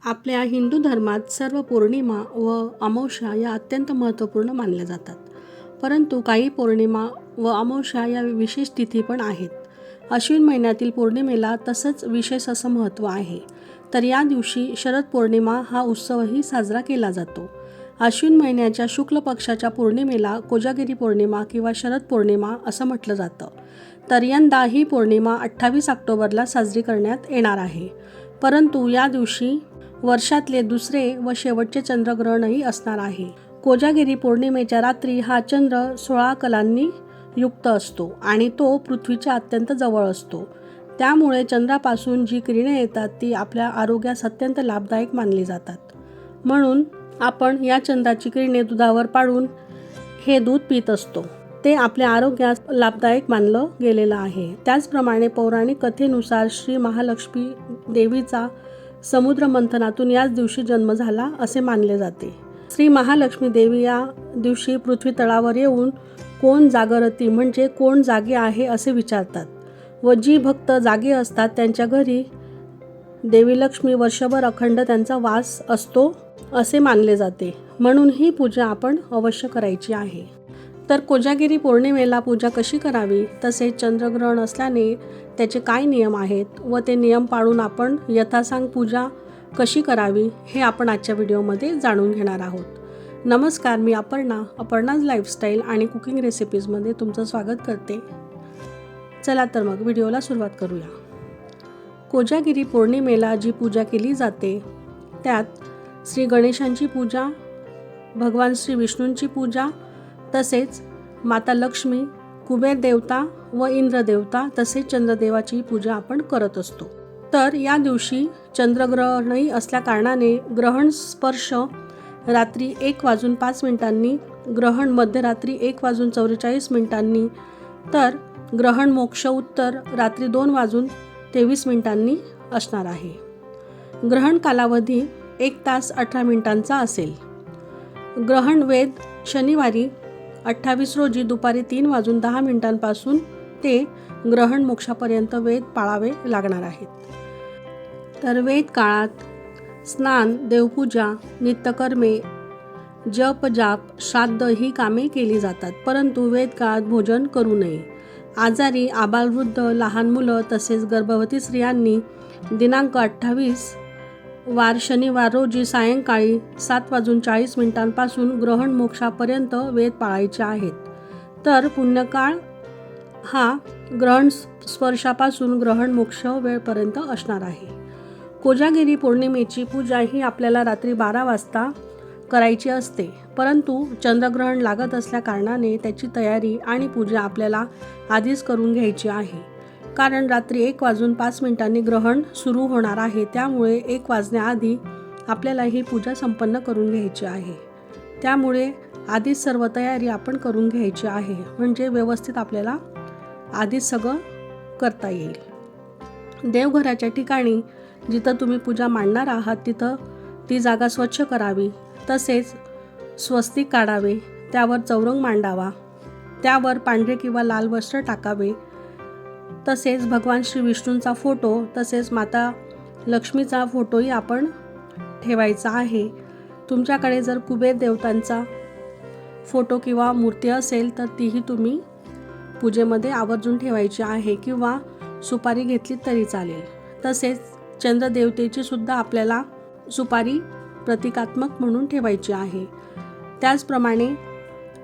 आपल्या हिंदू धर्मात सर्व पौर्णिमा व अमावस्या या अत्यंत महत्त्वपूर्ण मानल्या जातात. परंतु काही पौर्णिमा व अमावस्या या विशेष तिथी पण आहेत. अश्विन महिन्यातील पौर्णिमेला तसंच विशेष असं महत्त्व आहे. तर या दिवशी शरद पौर्णिमा हा उत्सवही साजरा केला जातो. अश्विन महिन्याच्या शुक्ल पक्षाच्या पौर्णिमेला कोजागिरी पौर्णिमा किंवा शरद पौर्णिमा असं म्हटलं जातं. तर यंदा ही पौर्णिमा 28 ऑक्टोबरला साजरी करण्यात येणार आहे. परंतु या दिवशी वर्षातले दुसरे व शेवटचे चंद्रग्रहणही असणार आहे. कोजागिरी पौर्णिमेच्या रात्री हा चंद्र 16 कलांनी युक्त असतो आणि तो पृथ्वीच्या अत्यंत जवळ असतो. त्यामुळे चंद्रापासून जी किरणे येतात ती आपल्या आरोग्यास अत्यंत लाभदायक मानली जातात. म्हणून आपण या चंद्राची किरणे दुधावर पाडून हे दूध पित असतो. ते आपल्या आरोग्यास लाभदायक मानलं गेलेलं आहे. त्याचप्रमाणे पौराणिक कथेनुसार श्री महालक्ष्मी देवीचा समुद्र मंथनातून याच दिवशी जन्म झाला असे मानले जाते. श्री महालक्ष्मी देवी या दिवशी पृथ्वी तळावर येऊन कोण जागरती म्हणजे कोण जागे आहे असे विचारतात व जी भक्त जागे असतात त्यांच्या घरी देवी लक्ष्मी वर्षभर अखंड त्यांचा वास असतो असे मानले जाते. म्हणून ही पूजा आपण अवश्य करायची आहे. तर कोजागिरी पौर्णिमेला पूजा कशी करावी, तसेच चंद्रग्रहण असल्याने त्याचे काय नियम आहेत व ते नियम पाळून आपण यथासांग पूजा कशी करावी हे आपण आजच्या व्हिडिओमध्ये जाणून घेणार आहोत. नमस्कार, मी अपर्णाज लाईफस्टाईल आणि कुकिंग रेसिपीजमध्ये तुमचं स्वागत करते. चला तर मग व्हिडिओला सुरुवात करूया. कोजागिरी पौर्णिमेला जी पूजा केली जाते त्यात श्री गणेशांची पूजा, भगवान श्री विष्णूंची पूजा, तसेच माता लक्ष्मी, कुबेर देवता व इंद्र देवता तसेच चंद्रदेवाची पूजा आपण करत असतो. तर या दिवशी चंद्रग्रहणही असल्या कारणाने ग्रहण स्पर्श रात्री 1:05 ग्रहण मध्यरात्री 1:44 तर ग्रहण मोक्ष उत्तर रात्री 2:23 असणार आहे. ग्रहण कालावधी 1 तास 18 मिनिटांचा असेल. ग्रहण वेद शनिवारी 28 रोजी दुपारी 3:10 ते ग्रहण मोक्षापर्यंत वेद पाळावे लागणार आहेत. तर वेद काळात स्नान, देवपूजा, नित्यकर्मे, जप जाप, श्राद्ध ही कामे केली जातात. परंतु वेद काळात भोजन करू नये. आजारी, आबालवृद्ध, लहान मुलं तसेच गर्भवती स्त्रियांनी दिनांक 28 वार शनिवार रोजी सायंकाळी 7:40 ग्रहण मोक्षापर्यंत वेद पाळायचे आहेत. तर पुण्यकाळ हा ग्रहण स्पर्शापासून ग्रहण मोक्ष वेळपर्यंत असणार आहे. कोजागिरी पौर्णिमेची पूजा ही आपल्याला रात्री 12 वाजता करायची असते. परंतु चंद्रग्रहण लागत असल्या कारणाने त्याची तयारी आणि पूजा आपल्याला आधीच करून घ्यायची आहे. कारण रात्री 1:05 ग्रहण सुरू होणार आहे. त्यामुळे 1 वाजण्याआधी आपल्याला ही पूजा संपन्न करून घ्यायची आहे. त्यामुळे आधीच सर्व तयारी आपण करून घ्यायची आहे, म्हणजे व्यवस्थित आपल्याला आधीच सगळं करता येईल. देवघराच्या ठिकाणी जिथं तुम्ही पूजा मांडणार आहात तिथं ती जागा स्वच्छ करावी. तसेच स्वस्तिक काढावे, त्यावर चौरंग मांडावा, त्यावर पांढरे किंवा लाल वस्त्र टाकावे. तसेच भगवान श्री विष्णूंचा फोटो तसेच माता लक्ष्मीचा फोटोही आपण ठेवायचा आहे. तुमच्याकडे जर कुबेर देवतांचा फोटो किंवा मूर्ती असेल तर तीही तुम्ही पूजेमध्ये आवर्जून ठेवायची आहे किंवा सुपारी घेतली तरी चालेल. तसेच चंद्रदेवतेची सुद्धा आपल्याला सुपारी प्रतिकात्मक म्हणून ठेवायची आहे. त्याचप्रमाणे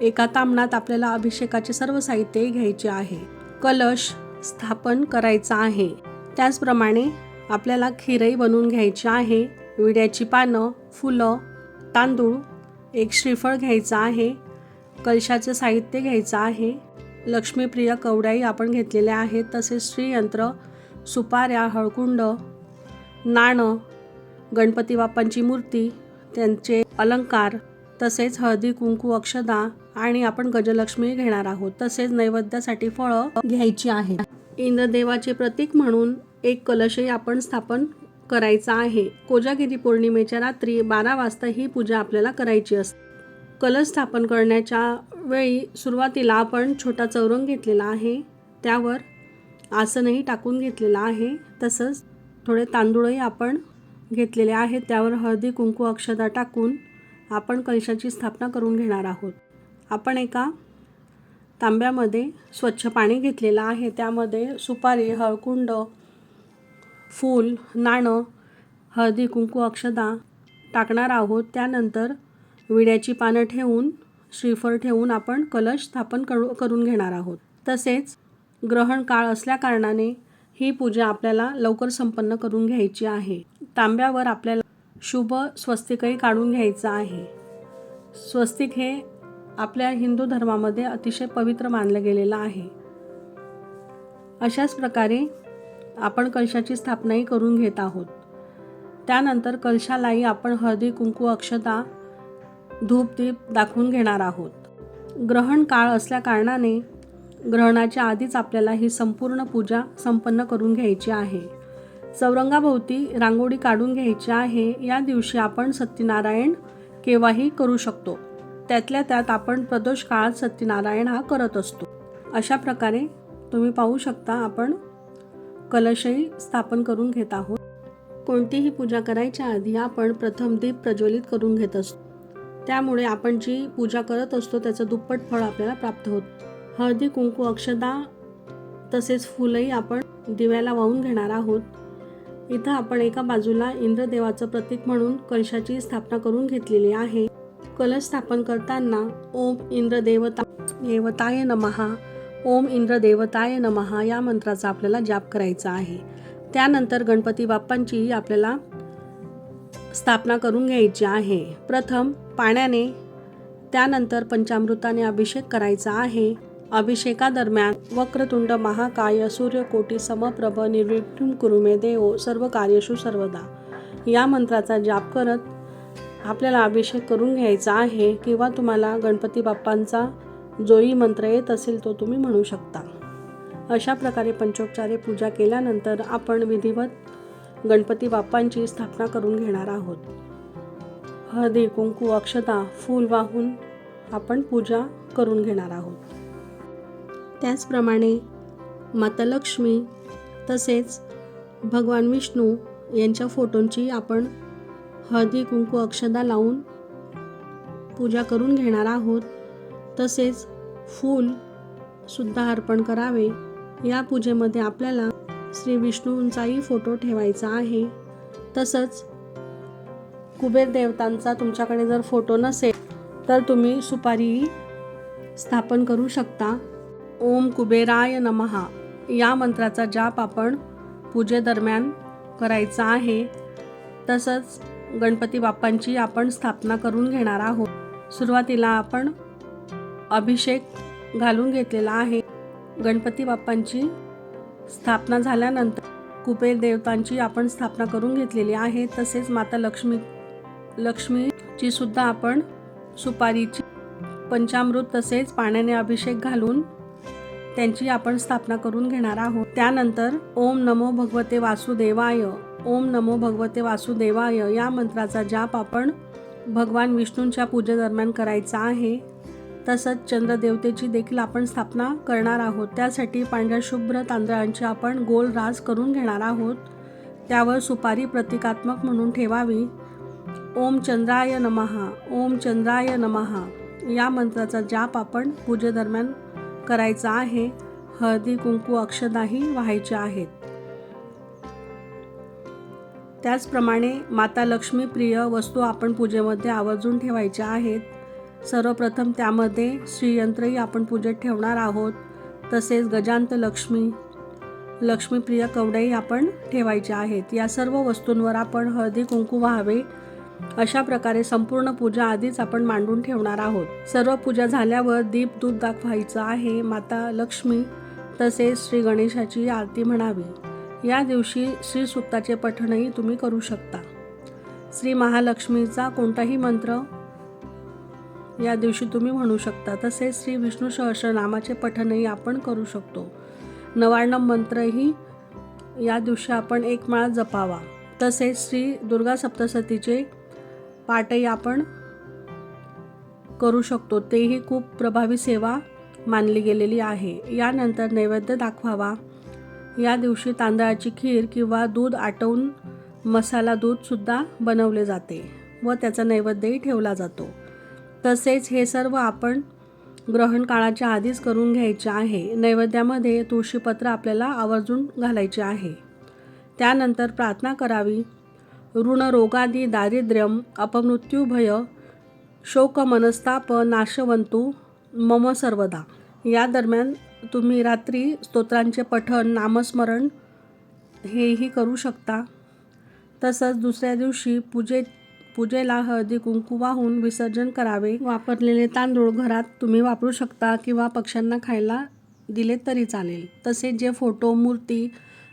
एका ताम्हणात आपल्याला अभिषेकाचे सर्व साहित्य घ्यायचे आहे. कलश स्थापन करायचा आहे. त्याचप्रमाणे आपल्याला खीरही बनवून घ्यायची आहे. विड्याची पानं, फुलं, तांदूळ, एक श्रीफळ घ्यायचं आहे. कलशाचे साहित्य घ्यायचं आहे. लक्ष्मीप्रिय कवड्याही आपण घेतलेल्या आहेत. तसेच श्रीयंत्र, सुपाऱ्या, हळकुंड, नाणं, गणपती बाप्पांची मूर्ती, त्यांचे अलंकार, तसेच हळदी कुंकू, अक्षदा आणि आपण गजलक्ष्मी घेणार आहोत. तसेच नैवेद्यासाठी फळं घ्यायची आहेत. इंद्रदेवाचे प्रतीक म्हणून एक कलशही आपण स्थापन करायचा आहे. कोजागिरी पौर्णिमेच्या रात्री 12 वाजता ही पूजा आपल्याला करायची असते. कलश स्थापन करण्याच्या वेळी सुरुवातीला आपण छोटा चौरंग घेतलेला आहे, त्यावर आसनही टाकून घेतलेला आहे. तसंच थोडे तांदूळही आपण घेतलेले आहेत त्यावर हळदी कुंकू अक्षता टाकून आपण कलशाची स्थापना करून घेणार आहोत. आपण एका तांब्यामध्ये स्वच्छ पाणी घेतलेलं आहे. त्यामध्ये सुपारी, हळकुंड, फूल, नाणं, हळदी कुंकू अक्षता टाकणार आहोत. त्यानंतर विड्याची पानं ठेवून, श्रीफळ ठेवून आपण कलश स्थापन करून घेणार आहोत. तसेच ग्रहण काळ असल्याकारणाने ही पूजा आपल्याला लवकर संपन्न करून घ्यायची आहे. तांब्यावर आपल्याला शुभ स्वस्तिकही काढून घ्यायचं आहे. स्वस्तिक हे आपल्या हिंदू धर्मामध्ये अतिशय पवित्र मानलं गेलेलं आहे. अशाच प्रकारे आपण कलशाची स्थापनाही करून घेत आहोत. त्यानंतर कलशालाही आपण हळदी कुंकू अक्षता धूप दीप दाखवून घेणार आहोत. ग्रहण काळ असल्याकारणाने ग्रहणाच्या आधीच आपल्याला ही संपूर्ण पूजा संपन्न करून घ्यायची आहे. चौरंगाभोवती रांगोळी काढून घ्यायची आहे. या दिवशी आपण सत्यनारायण केव्हाही करू शकतो. त्यातल्या त्यात आपण प्रदोष काळात सत्यनारायण हा करत असतो. अशा प्रकारे तुम्ही पाहू शकता आपण कलशही स्थापन करून घेत आहोत. कोणतीही पूजा करायच्या आधी आपण प्रथम दीप प्रज्वलित करून घेत असतो. त्यामुळे आपण जी पूजा करत असतो त्याचं दुप्पट फळ आपल्याला प्राप्त होतं. हळदी कुंकू अक्षता तसेच फुलंही आपण दिव्याला वाहून घेणार आहोत. इथं आपण एका बाजूला इंद्रदेवाचं प्रतीक म्हणून कलशाची स्थापना करून घेतलेली आहे. कलश स्थापन करताना ओम इंद्रदेवताय नमः, ओम इंद्रदेवताय नमः या मंत्राचा आपल्याला जाप करायचा आहे. त्यानंतर गणपती बाप्पांची आपल्याला स्थापना करून घ्यायची आहे. प्रथम पाण्याने, त्यानंतर पंचामृताने अभिषेक करायचा आहे. अभिषेकादरम्यान वक्रतुंड महाकाय सूर्यकोटी समप्रभ निर्विघ्नं कुरु मे देव सर्व कार्येषु सर्वदा या मंत्राचा जाप करत आपल्याला अभिषेक करून घ्यायचा आहे. किंवा तुम्हाला गणपती बाप्पांचा जोही मंत्र येत असेल तो तुम्ही म्हणू शकता. अशा प्रकारे पंचोपचारे पूजा केल्यानंतर आपण विधिवत गणपती बाप्पांची स्थापना करून घेणार आहोत. हळदी कुंकू अक्षता फूल वाहून आपण पूजा करून घेणार आहोत. त्याचप्रमाणे माता लक्ष्मी तसेच भगवान विष्णू यांच्या फोटोंची आपण हळदी कुंकू अक्षता लावून पूजा करून घेणार आहोत. तसेच फूल सुद्धा अर्पण करावे. या पूजेमध्ये आपल्याला श्री विष्णूंचाही फोटो ठेवायचा आहे. तसंच कुबेर देवतांचा तुमच्याकडे जर फोटो नसेल तर तुम्ही सुपारी स्थापन करू शकता. ओम कुबेराय नमः या मंत्राचा जाप आपण पूजेदरम्यान करायचा आहे. तसंच गणपती बाप्पांची आपण स्थापना करून घेणार आहोत. सुरुवातीला आपण अभिषेक घालून घेतलेला आहे. गणपती बाप्पांची स्थापना झाल्यानंतर कुबेर देवतांची आपण स्थापना करून घेतलेली आहे. तसेच माता लक्ष्मीची सुद्धा आपण सुपारीची, पंचामृत तसेच पाण्याने अभिषेक घालून त्यांची आपण स्थापना करून घेणार आहोत. त्यानंतर ओम नमो भगवते वासुदेवाय, ओम नमो भगवते वासुदेवाय या मंत्राचा जाप आपण भगवान विष्णूंच्या पूजेदरम्यान करायचा आहे. तसंच चंद्रदेवतेची देखील आपण स्थापना करणार आहोत. त्यासाठी पांढऱ्या शुभ्र तांदळांची आपण गोल रास करून घेणार आहोत. त्यावर सुपारी प्रतिकात्मक म्हणून ठेवावी. ओम चंद्राय नमः, ओम चंद्राय नमः या मंत्राचा जाप आपण पूजेदरम्यान करायचा आहे. हळदी कुंकू अक्षताही व्हायच्या आहेत. त्याचप्रमाणे माता लक्ष्मी प्रिय वस्तू आपण पूजेमध्ये आवर्जून ठेवायच्या आहेत. सर्वप्रथम त्यामध्ये श्रीयंत्रही आपण पूजेत ठेवणार आहोत. तसेच गजांत लक्ष्मीप्रिय कवड्याही आपण ठेवायच्या आहेत. या सर्व वस्तूंवर आपण हळदी कुंकू व्हावे. अशा प्रकारे संपूर्ण पूजा आधीच आपण मांडून ठेवणार आहोत. सर्व पूजा झाल्यावर दीप दूध दाखवायचं आहे. माता लक्ष्मी तसेच श्री गणेशाची आरती म्हणावी. या दिवशी श्री सूक्ताचे पठणही तुम्ही करू शकता. श्री महालक्ष्मीचा कोणताही मंत्र या दिवशी तुम्ही म्हणू शकता. तसेच श्री विष्णू सहस्रनामाचे पठणही आपण करू शकतो. नवार्णव मंत्रही या दिवशी आपण एक माळ जपावा. तसेच श्री दुर्गा सप्तशतीचे पाठही आपण करू शकतो. तेही खूप प्रभावी सेवा मानली गेलेली आहे. यानंतर नैवेद्य दाखवावा. या दिवशी तांदळाची खीर किंवा दूध आटवून मसाला दूधसुद्धा बनवले जाते व त्याचा नैवेद्यही ठेवला जातो. तसेच हे सर्व आपण ग्रहण काळाच्या आधीच करून घ्यायचे आहे. नैवेद्यामध्ये तुळशीपत्र आपल्याला आवर्जून घालायचे आहे. त्यानंतर प्रार्थना करावी. ऋण रोगादी दारिद्र्यम अपमृत्युभय शोक मनस्ताप नाशवंतु मम सर्वदा. या दरम्यान तुम्ही रात्री स्तोत्रांचे पठण नामस्मरण हेही करू शकता. तसंच दुसऱ्या दिवशी पूजेला हळदी कुंकू वाहून विसर्जन करावे. वापरलेले तांदूळ घरात तुम्ही वापरू शकता किंवा पक्ष्यांना खायला दिले तरी चालेल. तसेच जे फोटो मूर्ती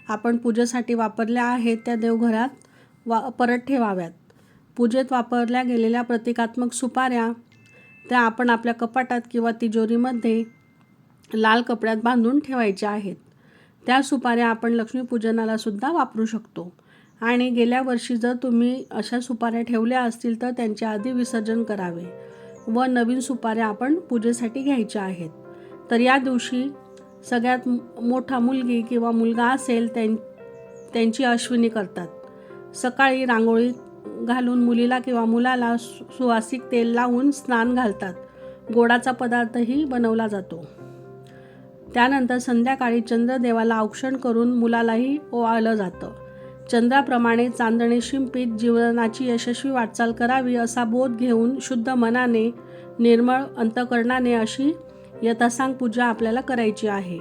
आपण पूजेसाठी वापरल्या आहेत त्या देवघरात परत ठेवाव्यात. पूजेत वापरल्या गेलेल्या प्रतिकात्मक सुपाऱ्या त्या आपण आपल्या कपाटात किंवा तिजोरीमध्ये लाल कपड्यात बांधून ठेवायच्या आहेत. त्या सुपाऱ्या आपण लक्ष्मीपूजनाला सुद्धा वापरू शकतो. आणि गेल्या वर्षी जर तुम्ही अशा सुपाऱ्या ठेवल्या असतील तर त्यांच्या आधी विसर्जन करावे व नवीन सुपाऱ्या आपण पूजेसाठी घ्यायच्या आहेत. तर या दिवशी सगळ्यात मोठा मुलगी किंवा मुलगा असेल त्यांची अश्विनी करतात. सकाळी रांगोळी घालून मुलीला किंवा मुलाला सुवासिक तेल लावून स्नान घालतात. गोडाचा पदार्थही बनवला जातो. त्यानंतर संध्याकाळी चंद्रदेवाला औक्षण करून मुलालाही ओवाळलं जातं. चंद्राप्रमाणे चांदणे शिंपीत जीवनाची यशस्वी वाटचाल करावी असा बोध घेऊन शुद्ध मनाने निर्मळ अंतःकरणाने अशी यथासांग पूजा आपल्याला करायची आहे.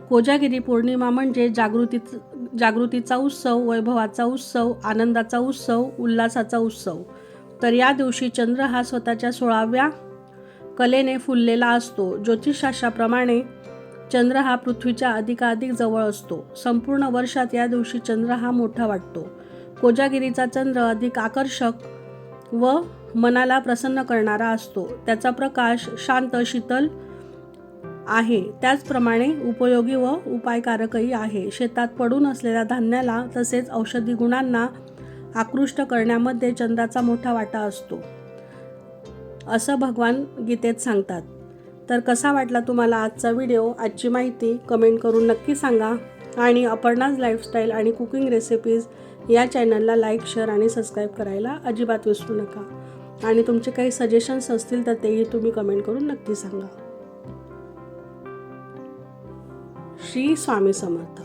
कोजागिरी पौर्णिमा म्हणजे जागृतीचा उत्सव, वैभवाचा उत्सव, आनंदाचा उत्सव, उल्हासाचा उत्सव. तर या दिवशी चंद्र हा स्वतःच्या 16व्या कलेने फुललेला असतो. ज्योतिषशास्त्राप्रमाणे चंद्र हा पृथ्वीच्या अधिकाधिक जवळ असतो. संपूर्ण वर्षात या दिवशी चंद्र हा मोठा वाटतो. कोजागिरीचा चंद्र अधिक आकर्षक व मनाला प्रसन्न करणारा असतो. त्याचा प्रकाश शांत शीतल आहे. त्याचप्रमाणे उपयोगी व उपायकारकही आहे. शेतात पडून असलेल्या धान्याला तसेच औषधी गुणांना आकृष्ट करण्यामध्ये चंद्राचा मोठा वाटा असतो असं भगवान गीतेत सांगतात. तर कसा वाटला तुम्हाला आजचा व्हिडिओ, आजची माहिती कमेंट करून नक्की सांगा. आणि अपर्णाज लाईफस्टाईल आणि कुकिंग रेसिपीज या चॅनलला लाईक, शेअर आणि सबस्क्राईब करायला अजिबात विसरू नका. आणि तुमचे काही सजेशन्स असतील तर तेही तुम्ही कमेंट करून नक्की सांगा. श्री स्वामी समर्थ.